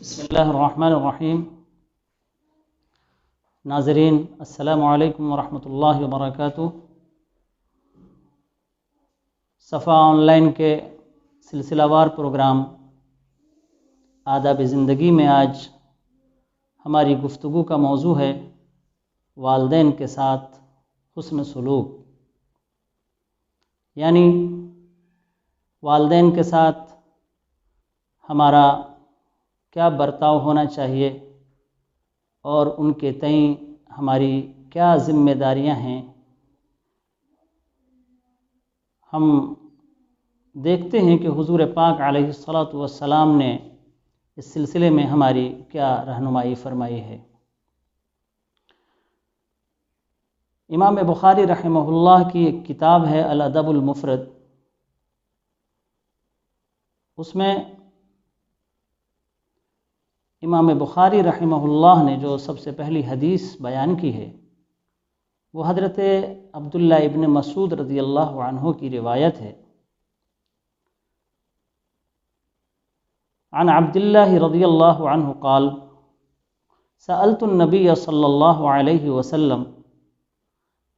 بسم اللہ الرحمن الرحیم۔ ناظرین السلام علیکم ورحمۃ اللہ وبرکاتہ۔ صفا آن لائن کے سلسلہ وار پروگرام آداب زندگی میں آج ہماری گفتگو کا موضوع ہے والدین کے ساتھ حسن سلوک، یعنی والدین کے ساتھ ہمارا کیا برتاؤ ہونا چاہیے اور ان کے تئیں ہماری کیا ذمہ داریاں ہیں۔ ہم دیکھتے ہیں کہ حضور پاک علیہ الصلاۃ والسلام نے اس سلسلے میں ہماری کیا رہنمائی فرمائی ہے۔ امام بخاری رحمہ اللہ کی ایک کتاب ہے الادب المفرد، اس میں امام بخاری رحمہ اللہ نے جو سب سے پہلی حدیث بیان کی ہے وہ حضرت عبداللہ ابن مسعود رضی اللہ عنہ کی روایت ہے۔ عن عبداللہ رضی اللہ عنہ قال سألت النبی صلی اللہ علیہ وسلم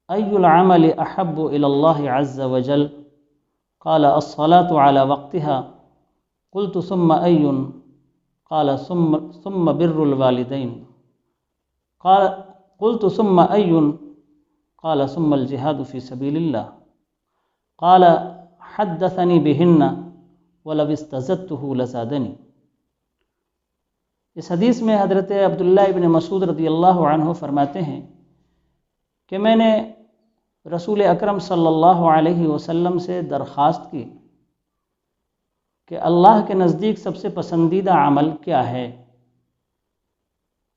ای العمل احب الی اللہ عز وجل قال الصلاة على وقتها قلت ثم ای قال ثم بر الوالدین قلت ثم ای قال ثم الجہاد فی سبیل اللہ قال حدثنی بہن ولو استزدته لزادنی۔ اس حدیث میں حضرت عبداللہ ابن مسعود رضی اللہ عنہ فرماتے ہیں کہ میں نے رسول اکرم صلی اللہ علیہ وسلم سے درخواست کی کہ اللہ کے نزدیک سب سے پسندیدہ عمل کیا ہے،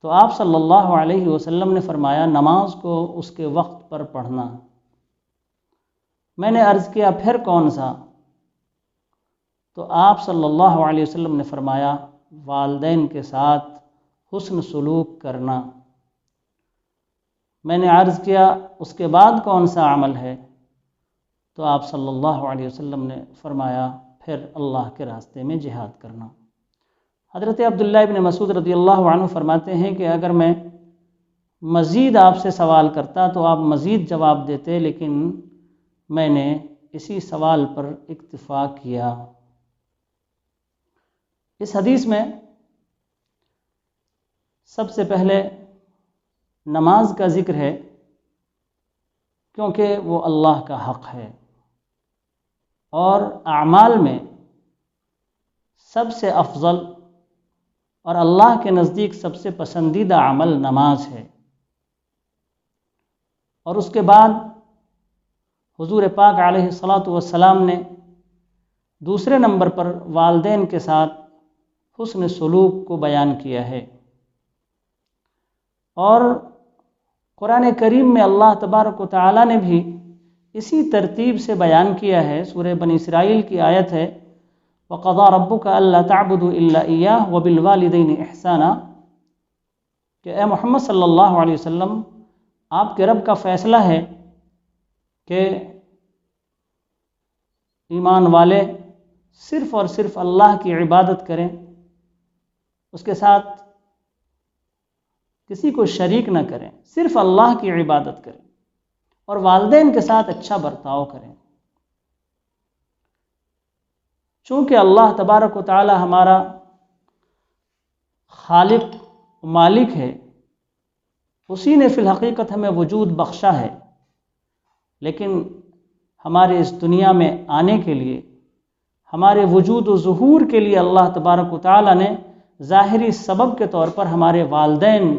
تو آپ صلی اللہ علیہ وسلم نے فرمایا نماز کو اس کے وقت پر پڑھنا۔ میں نے عرض کیا پھر کون سا؟ تو آپ صلی اللہ علیہ وسلم نے فرمایا والدین کے ساتھ حسن سلوک کرنا۔ میں نے عرض کیا اس کے بعد کون سا عمل ہے؟ تو آپ صلی اللہ علیہ وسلم نے فرمایا پھر اللہ کے راستے میں جہاد کرنا۔ حضرت عبداللہ ابن مسعود رضی اللہ عنہ فرماتے ہیں کہ اگر میں مزید آپ سے سوال کرتا تو آپ مزید جواب دیتے، لیکن میں نے اسی سوال پر اکتفا کیا۔ اس حدیث میں سب سے پہلے نماز کا ذکر ہے، کیونکہ وہ اللہ کا حق ہے، اور اعمال میں سب سے افضل اور اللہ کے نزدیک سب سے پسندیدہ عمل نماز ہے۔ اور اس کے بعد حضور پاک علیہ الصلاۃ والسلام نے دوسرے نمبر پر والدین کے ساتھ حسن سلوک کو بیان کیا ہے، اور قرآن کریم میں اللہ تبارک و تعالیٰ نے بھی اسی ترتیب سے بیان کیا ہے۔ سورہ بنی اسرائیل کی آیت ہے وَقَضَىٰ رَبُّكَ أَلَّا تَعْبُدُوا إِلَّا إِيَّاهُ وَبِالْوَالِدَيْنِ إِحْسَانًا، کہ اے محمد صلی اللہ علیہ وسلم آپ کے رب کا فیصلہ ہے کہ ایمان والے صرف اور صرف اللہ کی عبادت کریں، اس کے ساتھ کسی کو شریک نہ کریں، صرف اللہ کی عبادت کریں، اور والدین کے ساتھ اچھا برتاؤ کریں۔ چونکہ اللہ تبارک و تعالی ہمارا خالق و مالک ہے، اسی نے فی الحقیقت ہمیں وجود بخشا ہے، لیکن ہمارے اس دنیا میں آنے کے لیے، ہمارے وجود و ظہور کے لیے اللہ تبارک و تعالی نے ظاہری سبب کے طور پر ہمارے والدین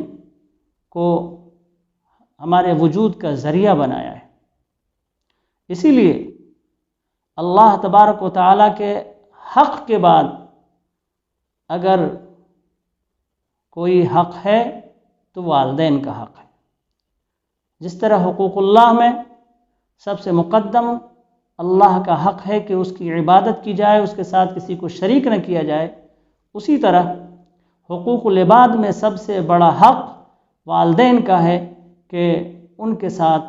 کو ہمارے وجود کا ذریعہ بنایا ہے۔ اسی لیے اللہ تبارک و تعالیٰ کے حق کے بعد اگر کوئی حق ہے تو والدین کا حق ہے۔ جس طرح حقوق اللہ میں سب سے مقدم اللہ کا حق ہے کہ اس کی عبادت کی جائے، اس کے ساتھ کسی کو شریک نہ کیا جائے، اسی طرح حقوق العباد میں سب سے بڑا حق والدین کا ہے کہ ان کے ساتھ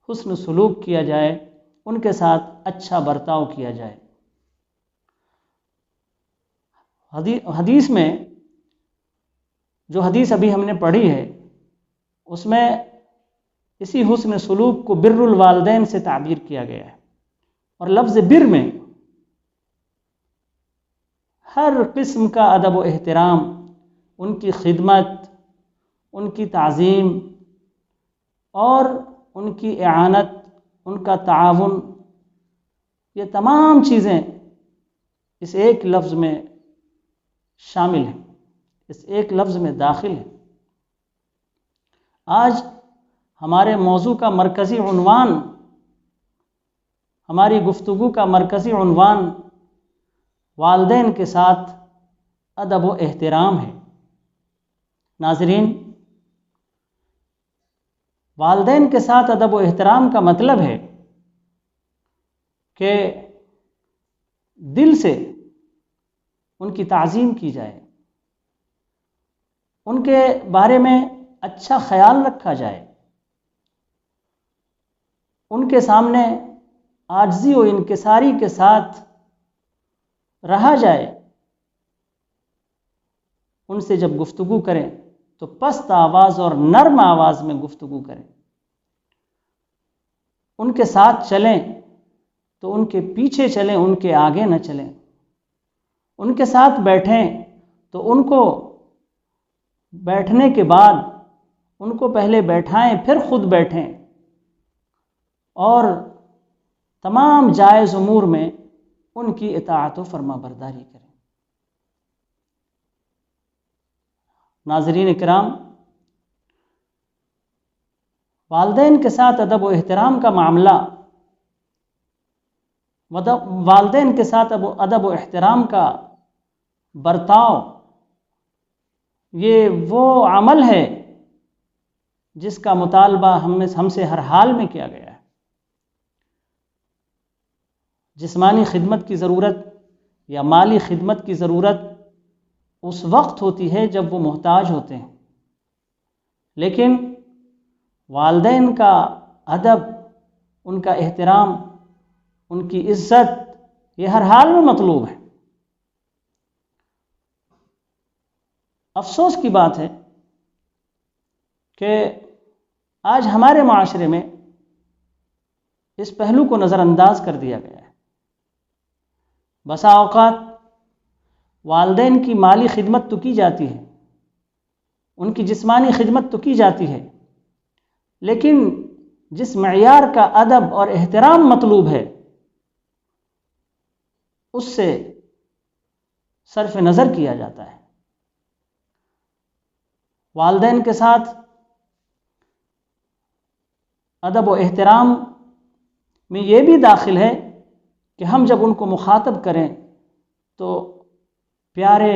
حسن سلوک کیا جائے، ان کے ساتھ اچھا برتاؤ کیا جائے۔ حدیث میں جو حدیث ابھی ہم نے پڑھی ہے اس میں اسی حسن سلوک کو بر الوالدین سے تعبیر کیا گیا ہے، اور لفظ بر میں ہر قسم کا ادب و احترام، ان کی خدمت، ان کی تعظیم اور ان کی اعانت، ان کا تعاون، یہ تمام چیزیں اس ایک لفظ میں شامل ہیں، اس ایک لفظ میں داخل ہیں۔ آج ہمارے موضوع کا مرکزی عنوان، ہماری گفتگو کا مرکزی عنوان والدین کے ساتھ ادب و احترام ہے۔ ناظرین، والدین کے ساتھ ادب و احترام کا مطلب ہے کہ دل سے ان کی تعظیم کی جائے، ان کے بارے میں اچھا خیال رکھا جائے، ان کے سامنے عاجزی و انکساری کے ساتھ رہا جائے، ان سے جب گفتگو کریں تو پست آواز اور نرم آواز میں گفتگو کریں، ان کے ساتھ چلیں تو ان کے پیچھے چلیں، ان کے آگے نہ چلیں، ان کے ساتھ بیٹھیں تو ان کو بیٹھنے کے بعد ان کو پہلے بیٹھائیں پھر خود بیٹھیں، اور تمام جائز امور میں ان کی اطاعت و فرما برداری کریں۔ ناظرین اکرام، والدین کے ساتھ ادب و احترام کا معاملہ، والدین کے ساتھ ادب و احترام کا برتاؤ، یہ وہ عمل ہے جس کا مطالبہ ہم سے ہر حال میں کیا گیا ہے۔ جسمانی خدمت کی ضرورت یا مالی خدمت کی ضرورت اس وقت ہوتی ہے جب وہ محتاج ہوتے ہیں، لیکن والدین کا ادب، ان کا احترام، ان کی عزت، یہ ہر حال میں مطلوب ہے۔ افسوس کی بات ہے کہ آج ہمارے معاشرے میں اس پہلو کو نظر انداز کر دیا گیا ہے۔ بسا اوقات والدین کی مالی خدمت تو کی جاتی ہے، ان کی جسمانی خدمت تو کی جاتی ہے، لیکن جس معیار کا ادب اور احترام مطلوب ہے اس سے صرف نظر کیا جاتا ہے۔ والدین کے ساتھ ادب و احترام میں یہ بھی داخل ہے کہ ہم جب ان کو مخاطب کریں تو پیارے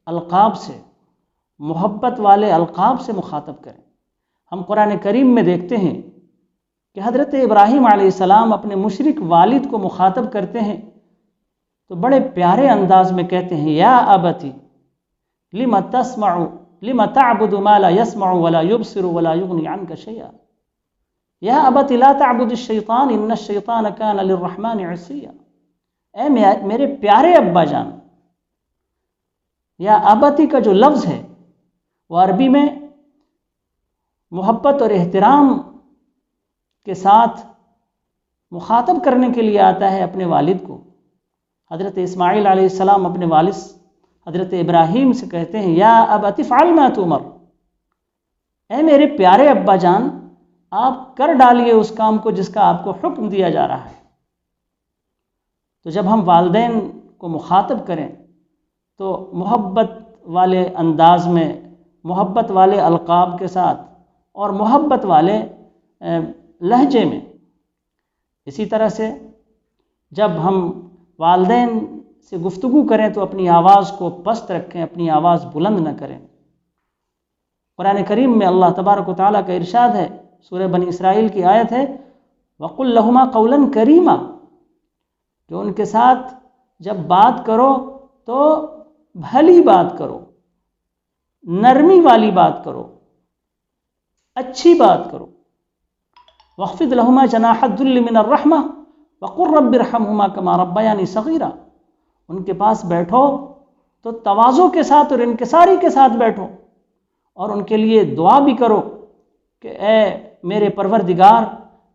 القاب سے، محبت والے القاب سے مخاطب کریں۔ ہم قرآن کریم میں دیکھتے ہیں کہ حضرت ابراہیم علیہ السلام اپنے مشرک والد کو مخاطب کرتے ہیں تو بڑے پیارے انداز میں کہتے ہیں، یا ابتی لم تعبد ما لا يسمع ولا يبصر ولا يغني عنك شيئا، یا ابت لا تعبد الشیطان ان الشیطان کان للرحمن عصیا۔ اے میرے پیارے ابا جان، یا ابتی کا جو لفظ ہے وہ عربی میں محبت اور احترام کے ساتھ مخاطب کرنے کے لیے آتا ہے اپنے والد کو۔ حضرت اسماعیل علیہ السلام اپنے والد حضرت ابراہیم سے کہتے ہیں، یا ابت افعل ما تؤمر، اے میرے پیارے ابا جان، آپ کر ڈالیے اس کام کو جس کا آپ کو حکم دیا جا رہا ہے۔ تو جب ہم والدین کو مخاطب کریں تو محبت والے انداز میں، محبت والے القاب کے ساتھ اور محبت والے لہجے میں۔ اسی طرح سے جب ہم والدین سے گفتگو کریں تو اپنی آواز کو پست رکھیں، اپنی آواز بلند نہ کریں۔ قرآن کریم میں اللہ تبارک و تعالیٰ کا ارشاد ہے، سورہ بنی اسرائیل کی آیت ہے، وَقُلْ لَهُمَا قَوْلًا كَرِيمًا، کہ ان کے ساتھ جب بات کرو تو بھلی بات کرو، نرمی والی بات کرو، اچھی بات کرو۔ وَاخْفِضْ لَهُمَا جَنَاحَ الذُّلِّ مِنَ الرَّحْمَةِ وَقُلْ رَبِّ ارْحَمْهُمَا كَمَا رَبَّيَانِي صَغِيرًا، ان کے پاس بیٹھو تو تواضع کے ساتھ اور انکساری کے ساتھ بیٹھو، اور ان کے لیے دعا بھی کرو کہ اے میرے پروردگار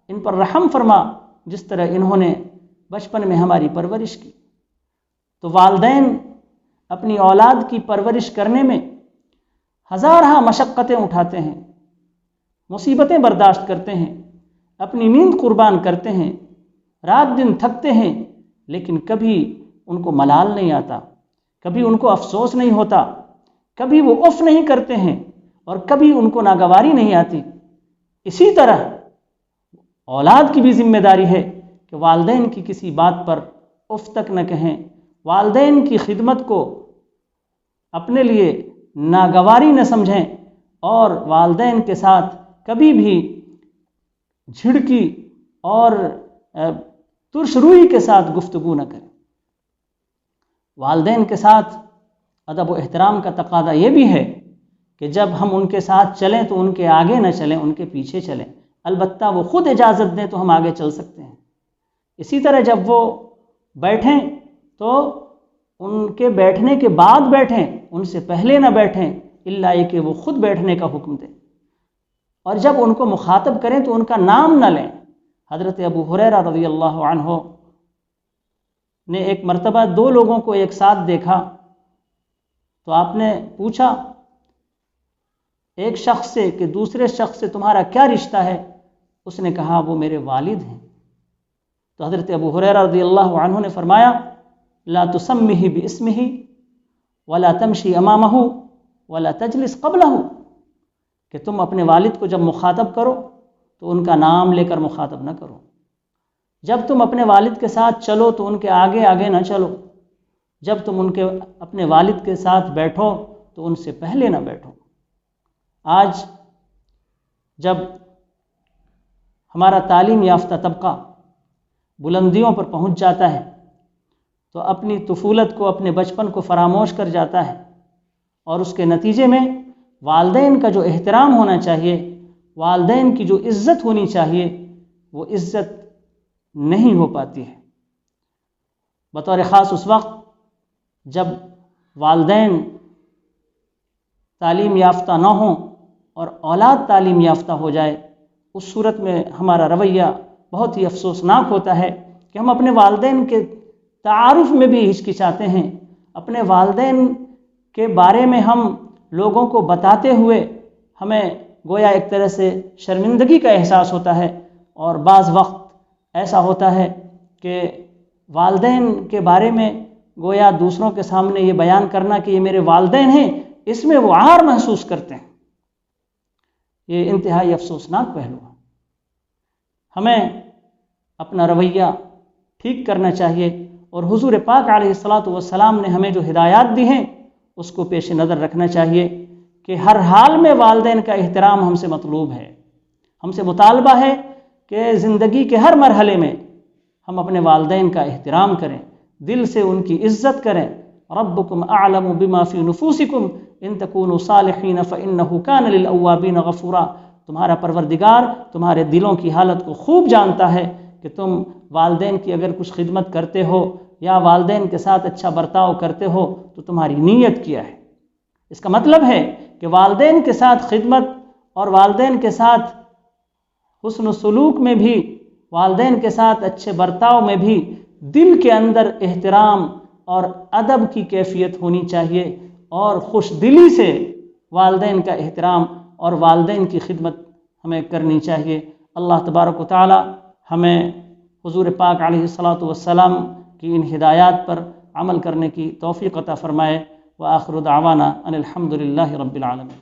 ان پر رحم فرما جس طرح انہوں نے بچپن میں ہماری پرورش کی۔ تو والدین اپنی اولاد کی پرورش کرنے میں ہزارہ مشقتیں اٹھاتے ہیں، مصیبتیں برداشت کرتے ہیں، اپنی نیند قربان کرتے ہیں، رات دن تھکتے ہیں، لیکن کبھی ان کو ملال نہیں آتا، کبھی ان کو افسوس نہیں ہوتا، کبھی وہ اف نہیں کرتے ہیں، اور کبھی ان کو ناگواری نہیں آتی۔ اسی طرح اولاد کی بھی ذمہ داری ہے کہ والدین کی کسی بات پر اف تک نہ کہیں، والدین کی خدمت کو اپنے لیے ناگواری نہ سمجھیں، اور والدین کے ساتھ کبھی بھی جھڑکی اور ترش روئی کے ساتھ گفتگو نہ کریں۔ والدین کے ساتھ ادب و احترام کا تقاضا یہ بھی ہے کہ جب ہم ان کے ساتھ چلیں تو ان کے آگے نہ چلیں، ان کے پیچھے چلیں، البتہ وہ خود اجازت دیں تو ہم آگے چل سکتے ہیں۔ اسی طرح جب وہ بیٹھیں تو ان کے بیٹھنے کے بعد بیٹھیں، ان سے پہلے نہ بیٹھیں الا یہ کہ وہ خود بیٹھنے کا حکم دیں، اور جب ان کو مخاطب کریں تو ان کا نام نہ لیں۔ حضرت ابو ہریرہ رضی اللہ عنہ نے ایک مرتبہ دو لوگوں کو ایک ساتھ دیکھا تو آپ نے پوچھا ایک شخص سے کہ دوسرے شخص سے تمہارا کیا رشتہ ہے؟ اس نے کہا وہ میرے والد ہیں۔ تو حضرت ابو ہریرہ رضی اللہ عنہ نے فرمایا لا تسمہ باسمہ ولا تمشی امامہ ولا تجلس قبلہ، کہ تم اپنے والد کو جب مخاطب کرو تو ان کا نام لے کر مخاطب نہ کرو، جب تم اپنے والد کے ساتھ چلو تو ان کے آگے آگے نہ چلو، جب تم اپنے والد کے ساتھ بیٹھو تو ان سے پہلے نہ بیٹھو۔ آج جب ہمارا تعلیم یافتہ طبقہ بلندیوں پر پہنچ جاتا ہے تو اپنی طفولت کو، اپنے بچپن کو فراموش کر جاتا ہے، اور اس کے نتیجے میں والدین کا جو احترام ہونا چاہیے، والدین کی جو عزت ہونی چاہیے، وہ عزت نہیں ہو پاتی ہے۔ بطور خاص اس وقت جب والدین تعلیم یافتہ نہ ہوں اور اولاد تعلیم یافتہ ہو جائے، اس صورت میں ہمارا رویہ بہت ہی افسوسناک ہوتا ہے کہ ہم اپنے والدین کے تعارف میں بھی ہچکچاتے ہیں، اپنے والدین کے بارے میں ہم لوگوں کو بتاتے ہوئے ہمیں گویا ایک طرح سے شرمندگی کا احساس ہوتا ہے، اور بعض وقت ایسا ہوتا ہے کہ والدین کے بارے میں گویا دوسروں کے سامنے یہ بیان کرنا کہ یہ میرے والدین ہیں، اس میں وہ عار محسوس کرتے ہیں۔ یہ انتہائی افسوسناک پہلو ہے۔ ہمیں اپنا رویہ ٹھیک کرنا چاہیے، اور حضور پاک علیہ الصلاۃ والسلام نے ہمیں جو ہدایات دی ہیں اس کو پیش نظر رکھنا چاہیے کہ ہر حال میں والدین کا احترام ہم سے مطلوب ہے، ہم سے مطالبہ ہے کہ زندگی کے ہر مرحلے میں ہم اپنے والدین کا احترام کریں، دل سے ان کی عزت کریں۔ ربکم اعلم بما فی نفوسکم ان تکونوا صالحین فانہ کان للأوابین غفورا، تمہارا پروردگار تمہارے دلوں کی حالت کو خوب جانتا ہے کہ تم والدین کی اگر کچھ خدمت کرتے ہو یا والدین کے ساتھ اچھا برتاؤ کرتے ہو تو تمہاری نیت کیا ہے۔ اس کا مطلب ہے کہ والدین کے ساتھ خدمت اور والدین کے ساتھ حسن و سلوک میں بھی، والدین کے ساتھ اچھے برتاؤ میں بھی دل کے اندر احترام اور ادب کی کیفیت ہونی چاہیے، اور خوش دلی سے والدین کا احترام اور والدین کی خدمت ہمیں کرنی چاہیے۔ اللہ تبارک و تعالی ہمیں حضور پاک علیہ الصلاۃ والسلام کی ان ہدایات پر عمل کرنے کی توفیق عطا فرمائے۔ وآخر دعوانا ان الحمد للہ رب العالمین۔